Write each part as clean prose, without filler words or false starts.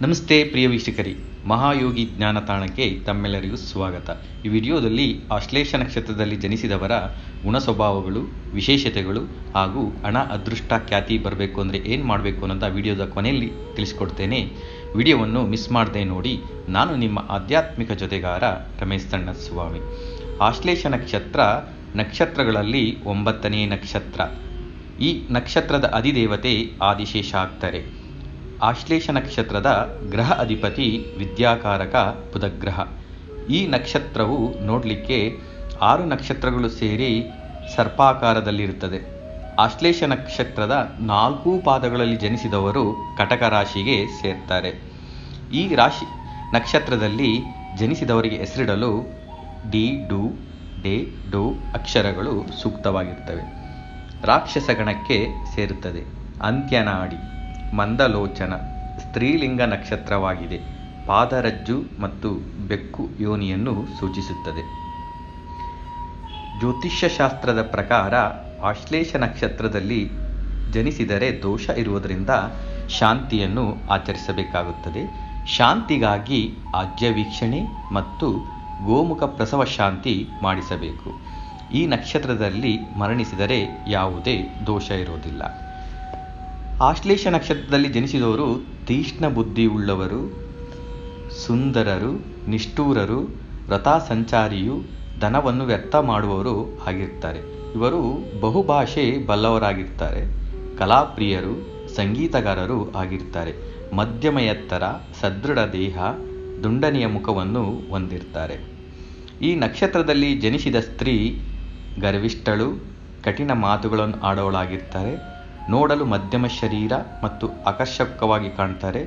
ನಮಸ್ತೆ ಪ್ರಿಯ ವೀಕ್ಷಕರಿ, ಮಹಾಯೋಗಿ ಜ್ಞಾನ ತಾಣಕ್ಕೆ ತಮ್ಮೆಲ್ಲರಿಗೂ ಸ್ವಾಗತ. ಈ ವಿಡಿಯೋದಲ್ಲಿ ಆಶ್ಲೇಷ ನಕ್ಷತ್ರದಲ್ಲಿ ಜನಿಸಿದವರ ಗುಣ ಸ್ವಭಾವಗಳು, ವಿಶೇಷತೆಗಳು ಹಾಗೂ ಹಣ ಅದೃಷ್ಟ ಖ್ಯಾತಿ ಬರಬೇಕು ಅಂದರೆ ಏನು ಮಾಡಬೇಕು ಅನ್ನೋದ ವಿಡಿಯೋದ ಕೊನೆಯಲ್ಲಿ ತಿಳಿಸ್ಕೊಡ್ತೇನೆ. ವಿಡಿಯೋವನ್ನು ಮಿಸ್ ಮಾಡದೆ ನೋಡಿ. ನಾನು ನಿಮ್ಮ ಆಧ್ಯಾತ್ಮಿಕ ಜೊತೆಗಾರ ರಮೇಶ್ ಸ್ವಾಮಿ. ಆಶ್ಲೇಷ ನಕ್ಷತ್ರಗಳಲ್ಲಿ 9ನೇ ನಕ್ಷತ್ರ. ಈ ನಕ್ಷತ್ರದ ಅಧಿದೇವತೆ ಆದಿಶೇಷ ಆಗ್ತಾರೆ. ಆಶ್ಲೇಷ ನಕ್ಷತ್ರದ ಗ್ರಹ ಅಧಿಪತಿ ವಿದ್ಯಾಕಾರಕ ಬುಧಗ್ರಹ. ಈ ನಕ್ಷತ್ರವು ನೋಡಲಿಕ್ಕೆ 6 ನಕ್ಷತ್ರಗಳು ಸೇರಿ ಸರ್ಪಾಕಾರದಲ್ಲಿರುತ್ತದೆ. ಆಶ್ಲೇಷ ನಕ್ಷತ್ರದ 4 ಪಾದಗಳಲ್ಲಿ ಜನಿಸಿದವರು ಕಟಕ ರಾಶಿಗೆ ಸೇರ್ತಾರೆ. ಈ ರಾಶಿ ನಕ್ಷತ್ರದಲ್ಲಿ ಜನಿಸಿದವರಿಗೆ ಹೆಸರಿಡಲು ಡಿ, ಡು, ಡೆ, ಡೋ ಅಕ್ಷರಗಳು ಸೂಕ್ತವಾಗಿರ್ತವೆ. ರಾಕ್ಷಸ ಗಣಕ್ಕೆ ಸೇರುತ್ತದೆ. ಅಂತ್ಯನಾಡಿ, ಮಂದಲೋಚನ ಸ್ತ್ರೀಲಿಂಗ ನಕ್ಷತ್ರವಾಗಿದೆ. ಪಾದರಜ್ಜು ಮತ್ತು ಬೆಕ್ಕು ಯೋನಿಯನ್ನು ಸೂಚಿಸುತ್ತದೆ. ಜ್ಯೋತಿಷ್ಯ ಶಾಸ್ತ್ರದ ಪ್ರಕಾರ ಆಶ್ಲೇಷ ನಕ್ಷತ್ರದಲ್ಲಿ ಜನಿಸಿದರೆ ದೋಷ ಇರುವುದರಿಂದ ಶಾಂತಿಯನ್ನು ಆಚರಿಸಬೇಕಾಗುತ್ತದೆ. ಶಾಂತಿಗಾಗಿ ಆಜ್ಯ ವೀಕ್ಷಣೆ ಮತ್ತು ಗೋಮುಖ ಪ್ರಸವ ಶಾಂತಿ ಮಾಡಿಸಬೇಕು. ಈ ನಕ್ಷತ್ರದಲ್ಲಿ ಮರಣಿಸಿದರೆ ಯಾವುದೇ ದೋಷ ಇರುವುದಿಲ್ಲ. ಆಶ್ಲೇಷ ನಕ್ಷತ್ರದಲ್ಲಿ ಜನಿಸಿದವರು ತೀಕ್ಷ್ಣ ಬುದ್ಧಿ ಉಳ್ಳವರು, ಸುಂದರರು, ನಿಷ್ಠೂರರು, ವ್ರತ ಸಂಚಾರಿಯು, ಧನವನ್ನು ವ್ಯರ್ಥ ಮಾಡುವವರು ಆಗಿರ್ತಾರೆ. ಇವರು ಬಹುಭಾಷೆ ಬಲ್ಲವರಾಗಿರ್ತಾರೆ. ಕಲಾಪ್ರಿಯರು, ಸಂಗೀತಗಾರರು ಆಗಿರ್ತಾರೆ. ಮಧ್ಯಮ ಎತ್ತರ, ಸದೃಢ ದೇಹ, ದುಂಡನೆಯ ಮುಖವನ್ನು ಹೊಂದಿರ್ತಾರೆ. ಈ ನಕ್ಷತ್ರದಲ್ಲಿ ಜನಿಸಿದ ಸ್ತ್ರೀ ಗರ್ವಿಷ್ಠಳು, ಕಠಿಣ ಮಾತುಗಳನ್ನು ಆಡೋಳಾಗಿರ್ತಾರೆ. ನೋಡಲು ಮಧ್ಯಮ ಶರೀರ ಮತ್ತು ಆಕರ್ಷಕವಾಗಿ ಕಾಣ್ತಾರೆ.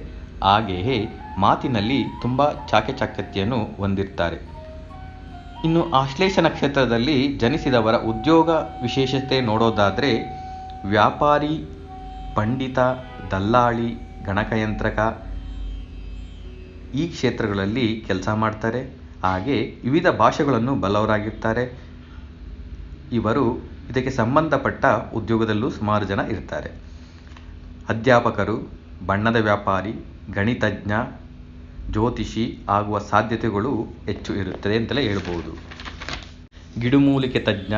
ಹಾಗೆಯೇ ಮಾತಿನಲ್ಲಿ ತುಂಬ ಚಾಕಚಕ್ಯತೆಯನ್ನು ಹೊಂದಿರ್ತಾರೆ. ಇನ್ನು ಆಶ್ಲೇಷ ನಕ್ಷತ್ರದಲ್ಲಿ ಜನಿಸಿದವರ ಉದ್ಯೋಗ ವಿಶೇಷತೆ ನೋಡೋದಾದರೆ ವ್ಯಾಪಾರಿ, ಪಂಡಿತ, ದಲ್ಲಾಳಿ, ಗಣಕಯಂತ್ರಕ ಈ ಕ್ಷೇತ್ರಗಳಲ್ಲಿ ಕೆಲಸ ಮಾಡ್ತಾರೆ. ಹಾಗೆ ವಿವಿಧ ಭಾಷೆಗಳನ್ನು ಬಲ್ಲವರಾಗಿರ್ತಾರೆ. ಇವರು ಇದಕ್ಕೆ ಸಂಬಂಧಪಟ್ಟ ಉದ್ಯೋಗದಲ್ಲೂ ಸುಮಾರು ಜನ ಇರ್ತಾರೆ. ಅಧ್ಯಾಪಕರು, ಬಣ್ಣದ ವ್ಯಾಪಾರಿ, ಗಣಿತಜ್ಞ, ಜ್ಯೋತಿಷಿ ಆಗುವ ಸಾಧ್ಯತೆಗಳು ಹೆಚ್ಚು ಇರುತ್ತದೆ ಅಂತಲೇ ಹೇಳ್ಬೋದು. ಗಿಡಮೂಲಿಕೆ ತಜ್ಞ,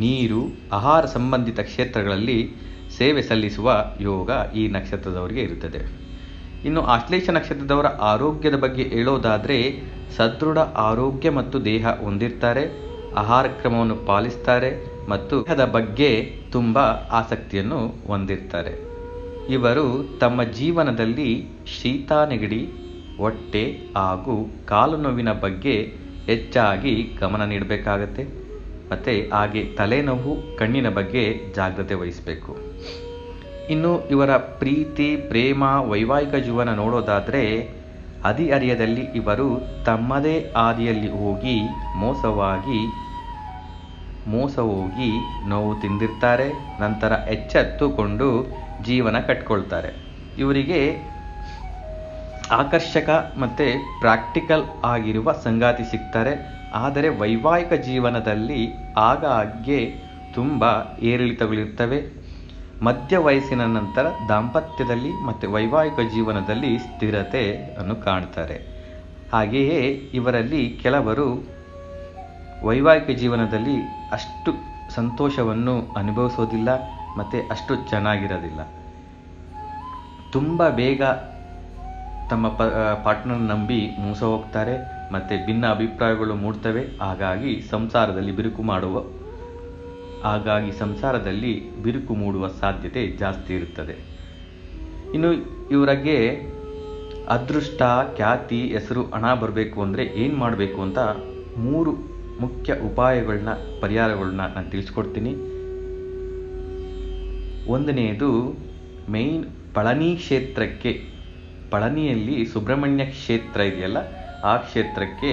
ನೀರು, ಆಹಾರ ಸಂಬಂಧಿತ ಕ್ಷೇತ್ರಗಳಲ್ಲಿ ಸೇವೆ ಸಲ್ಲಿಸುವ ಯೋಗ ಈ ನಕ್ಷತ್ರದವರಿಗೆ ಇರುತ್ತದೆ. ಇನ್ನು ಆಶ್ಲೇಷ ನಕ್ಷತ್ರದವರ ಆರೋಗ್ಯದ ಬಗ್ಗೆ ಹೇಳೋದಾದರೆ ಸದೃಢ ಆರೋಗ್ಯ ಮತ್ತು ದೇಹ ಹೊಂದಿರ್ತಾರೆ. ಆಹಾರ ಕ್ರಮವನ್ನು ಪಾಲಿಸ್ತಾರೆ ಮತ್ತು ದೇಹದ ಬಗ್ಗೆ ತುಂಬ ಆಸಕ್ತಿಯನ್ನು ಹೊಂದಿರ್ತಾರೆ. ಇವರು ತಮ್ಮ ಜೀವನದಲ್ಲಿ ಶೀತ, ನೆಗಡಿ, ಹೊಟ್ಟೆ ಹಾಗೂ ಕಾಲು ನೋವಿನ ಬಗ್ಗೆ ಹೆಚ್ಚಾಗಿ ಗಮನ ನೀಡಬೇಕಾಗತ್ತೆ. ಮತ್ತು ಹಾಗೆ ತಲೆನೋವು, ಕಣ್ಣಿನ ಬಗ್ಗೆ ಜಾಗ್ರತೆ ವಹಿಸಬೇಕು. ಇನ್ನು ಇವರ ಪ್ರೀತಿ, ಪ್ರೇಮ, ವೈವಾಹಿಕ ಜೀವನ ನೋಡೋದಾದರೆ ಹದಿಹರೆಯದಲ್ಲಿ ಇವರು ತಮ್ಮದೇ ಹಾದಿಯಲ್ಲಿ ಹೋಗಿ ಮೋಸ ಹೋಗಿ ನೋವು ತಿಂದಿರ್ತಾರೆ. ನಂತರ ಎಚ್ಚೆತ್ತುಕೊಂಡು ಜೀವನ ಕಟ್ಕೊಳ್ತಾರೆ. ಇವರಿಗೆ ಆಕರ್ಷಕ ಮತ್ತು ಪ್ರಾಕ್ಟಿಕಲ್ ಆಗಿರುವ ಸಂಗಾತಿ ಸಿಗ್ತಾರೆ. ಆದರೆ ವೈವಾಹಿಕ ಜೀವನದಲ್ಲಿ ಆಗಾಗ್ಗೆ ತುಂಬ ಏರಿಳಿತಗಳಿರ್ತವೆ. ಮಧ್ಯ ವಯಸ್ಸಿನ ನಂತರ ದಾಂಪತ್ಯದಲ್ಲಿ ಮತ್ತು ವೈವಾಹಿಕ ಜೀವನದಲ್ಲಿ ಸ್ಥಿರತೆಯನ್ನು ಕಾಣ್ತಾರೆ. ಹಾಗೆಯೇ ಇವರಲ್ಲಿ ಕೆಲವರು ವೈವಾಹಿಕ ಜೀವನದಲ್ಲಿ ಅಷ್ಟು ಸಂತೋಷವನ್ನು ಅನುಭವಿಸೋದಿಲ್ಲ ಮತ್ತು ಅಷ್ಟು ಚೆನ್ನಾಗಿರೋದಿಲ್ಲ. ತುಂಬ ಬೇಗ ತಮ್ಮ ಪಾರ್ಟ್ನರ್ ನಂಬಿ ಮೋಸ ಹೋಗ್ತಾರೆ ಮತ್ತು ಭಿನ್ನ ಅಭಿಪ್ರಾಯಗಳು ಮೂಡ್ತವೆ. ಹಾಗಾಗಿ ಸಂಸಾರದಲ್ಲಿ ಬಿರುಕು ಮೂಡುವ ಸಾಧ್ಯತೆ ಜಾಸ್ತಿ ಇರುತ್ತದೆ. ಇನ್ನು ಇವರಿಗೆ ಅದೃಷ್ಟ, ಖ್ಯಾತಿ, ಹೆಸರು, ಹಣ ಬರಬೇಕು ಅಂದರೆ ಏನು ಮಾಡಬೇಕು ಅಂತ 3 ಮುಖ್ಯ ಉಪಾಯಗಳನ್ನ, ಪರಿಹಾರಗಳನ್ನ ನಾನು ತಿಳಿಸ್ಕೊಡ್ತೀನಿ. ಒಂದನೆಯದು ಮೇಯ್ನ್ ಪಳನಿ ಕ್ಷೇತ್ರಕ್ಕೆ, ಪಳನಿಯಲ್ಲಿ ಸುಬ್ರಹ್ಮಣ್ಯ ಕ್ಷೇತ್ರ ಇದೆಯಲ್ಲ, ಆ ಕ್ಷೇತ್ರಕ್ಕೆ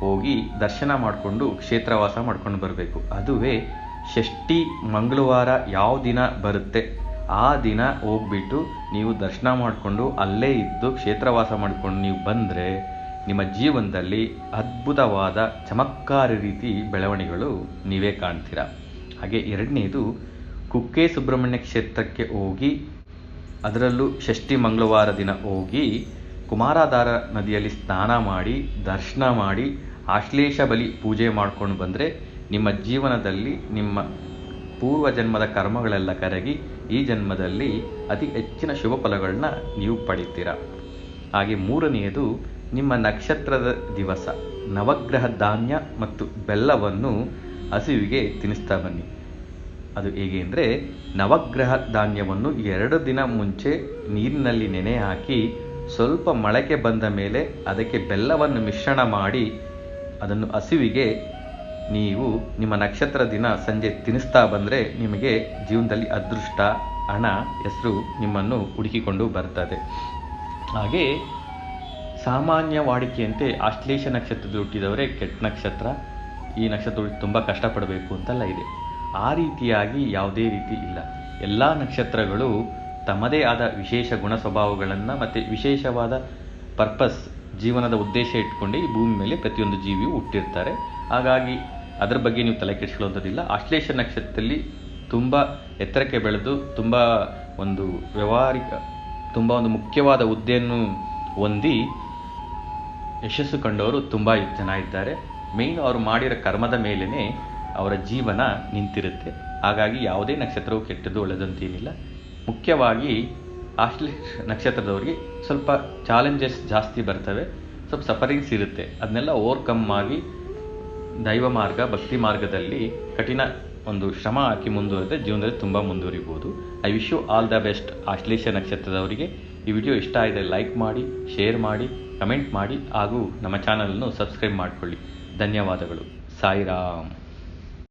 ಹೋಗಿ ದರ್ಶನ ಮಾಡಿಕೊಂಡು ಕ್ಷೇತ್ರವಾಸ ಮಾಡ್ಕೊಂಡು ಬರಬೇಕು. ಅದುವೇ ಷಷ್ಠಿ ಮಂಗಳವಾರ ಯಾವ ದಿನ ಬರುತ್ತೆ ಆ ದಿನ ಹೋಗ್ಬಿಟ್ಟು ನೀವು ದರ್ಶನ ಮಾಡಿಕೊಂಡು ಅಲ್ಲೇ ಇದ್ದು ಕ್ಷೇತ್ರವಾಸ ಮಾಡಿಕೊಂಡು ನೀವು ಬಂದರೆ ನಿಮ್ಮ ಜೀವನದಲ್ಲಿ ಅದ್ಭುತವಾದ ಚಮತ್ಕಾರಿ ರೀತಿ ಬೆಳವಣಿಗೆಗಳು ನೀವೇ ಕಾಣ್ತೀರಾ. ಹಾಗೆ ಎರಡನೇದು ಕುಕ್ಕೆ ಸುಬ್ರಹ್ಮಣ್ಯ ಕ್ಷೇತ್ರಕ್ಕೆ ಹೋಗಿ, ಅದರಲ್ಲೂ ಷಷ್ಠಿ ಮಂಗಳವಾರ ದಿನ ಹೋಗಿ ಕುಮಾರಾಧಾರ ನದಿಯಲ್ಲಿ ಸ್ನಾನ ಮಾಡಿ ದರ್ಶನ ಮಾಡಿ ಆಶ್ಲೇಷ ಬಲಿ ಪೂಜೆ ಮಾಡ್ಕೊಂಡು ಬಂದರೆ ನಿಮ್ಮ ಜೀವನದಲ್ಲಿ ನಿಮ್ಮ ಪೂರ್ವ ಜನ್ಮದ ಕರ್ಮಗಳೆಲ್ಲ ಕರಗಿ ಈ ಜನ್ಮದಲ್ಲಿ ಅತಿ ಹೆಚ್ಚಿನ ಶುಭ ಫಲಗಳನ್ನ ನೀವು ಪಡಿತೀರ. ಹಾಗೆ ಮೂರನೆಯದು, ನಿಮ್ಮ ನಕ್ಷತ್ರದ ದಿವಸ ನವಗ್ರಹ ಧಾನ್ಯ ಮತ್ತು ಬೆಲ್ಲವನ್ನು ಹಸುವಿಗೆ ತಿನ್ನಿಸ್ತಾ ಬನ್ನಿ. ಅದು ಹೇಗೆ ಅಂದರೆ, ನವಗ್ರಹ ಧಾನ್ಯವನ್ನು 2 ದಿನ ಮುಂಚೆ ನೀರಿನಲ್ಲಿ ನೆನೆ ಹಾಕಿ ಸ್ವಲ್ಪ ಮೊಳಕೆ ಬಂದ ಮೇಲೆ ಅದಕ್ಕೆ ಬೆಲ್ಲವನ್ನು ಮಿಶ್ರಣ ಮಾಡಿ ಅದನ್ನು ಹಸುವಿಗೆ ನೀವು ನಿಮ್ಮ ನಕ್ಷತ್ರ ದಿನ ಸಂಜೆ ತಿನ್ನಿಸ್ತಾ ಬಂದರೆ ನಿಮಗೆ ಜೀವನದಲ್ಲಿ ಅದೃಷ್ಟ, ಹಣ, ಹೆಸರು ನಿಮ್ಮನ್ನು ಹುಡುಕಿಕೊಂಡು ಬರ್ತದೆ. ಹಾಗೆ ಸಾಮಾನ್ಯ ವಾಡಿಕೆಯಂತೆ ಆಶ್ಲೇಷ ನಕ್ಷತ್ರದಲ್ಲಿ ಹುಟ್ಟಿದವರೇ ಕೆಟ್ಟ ನಕ್ಷತ್ರ, ಈ ನಕ್ಷತ್ರ ತುಂಬ ಕಷ್ಟಪಡಬೇಕು ಅಂತೆಲ್ಲ ಇದೆ. ಆ ರೀತಿಯಾಗಿ ಯಾವುದೇ ರೀತಿ ಇಲ್ಲ. ಎಲ್ಲ ನಕ್ಷತ್ರಗಳು ತಮ್ಮದೇ ಆದ ವಿಶೇಷ ಗುಣ ಸ್ವಭಾವಗಳನ್ನು ಮತ್ತು ವಿಶೇಷವಾದ ಪರ್ಪಸ್, ಜೀವನದ ಉದ್ದೇಶ ಇಟ್ಕೊಂಡು ಈ ಭೂಮಿ ಮೇಲೆ ಪ್ರತಿಯೊಂದು ಜೀವಿಯು ಹುಟ್ಟಿರ್ತಾರೆ. ಹಾಗಾಗಿ ಅದರ ಬಗ್ಗೆ ನೀವು ತಲೆ ಕೆಡಿಸ್ಕೊಳ್ಳೋಂಥದ್ದಿಲ್ಲ. ಆಶ್ಲೇಷ ನಕ್ಷತ್ರದಲ್ಲಿ ತುಂಬ ಎತ್ತರಕ್ಕೆ ಬೆಳೆದು ತುಂಬ ಒಂದು ವ್ಯಾವಹಾರಿಕ, ತುಂಬ ಒಂದು ಮುಖ್ಯವಾದ ಹುದ್ದೆಯನ್ನು ಹೊಂದಿ ಯಶಸ್ಸು ಕಂಡವರು ತುಂಬ ಜನ ಇದ್ದಾರೆ. ಮೇಯ್ನ್ ಅವರು ಮಾಡಿರೋ ಕರ್ಮದ ಮೇಲೇ ಅವರ ಜೀವನ ನಿಂತಿರುತ್ತೆ. ಹಾಗಾಗಿ ಯಾವುದೇ ನಕ್ಷತ್ರವು ಕೆಟ್ಟದ್ದು ಒಳ್ಳೆದಂತೇನಿಲ್ಲ. ಮುಖ್ಯವಾಗಿ ಆಶ್ಲೇಷ ನಕ್ಷತ್ರದವರಿಗೆ ಸ್ವಲ್ಪ ಚಾಲೆಂಜಸ್ ಜಾಸ್ತಿ ಬರ್ತವೆ, ಸ್ವಲ್ಪ ಸಫರಿಂಗ್ಸ್ ಇರುತ್ತೆ. ಅದನ್ನೆಲ್ಲ ಓವರ್ಕಮ್ ಆಗಿ ದೈವ ಮಾರ್ಗ, ಭಕ್ತಿ ಮಾರ್ಗದಲ್ಲಿ ಕಠಿಣ ಒಂದು ಶ್ರಮ ಹಾಕಿ ಮುಂದುವರೆದ್ರೆ ಜೀವನದಲ್ಲಿ ತುಂಬ ಮುಂದುವರಿಬೋದು. I wish you all the best ಆಶ್ಲೇಷ ನಕ್ಷತ್ರದವರಿಗೆ. ಈ ವಿಡಿಯೋ ಇಷ್ಟ ಆಗಿದೆ ಲೈಕ್ ಮಾಡಿ, ಶೇರ್ ಮಾಡಿ, ಕಮೆಂಟ್ ಮಾಡಿ ಹಾಗೂ ನಮ್ಮ ಚಾನಲನ್ನು ಸಬ್ಸ್ಕ್ರೈಬ್ ಮಾಡಿಕೊಳ್ಳಿ. ಧನ್ಯವಾದಗಳು. ಸಾಯಿರಾಮ್.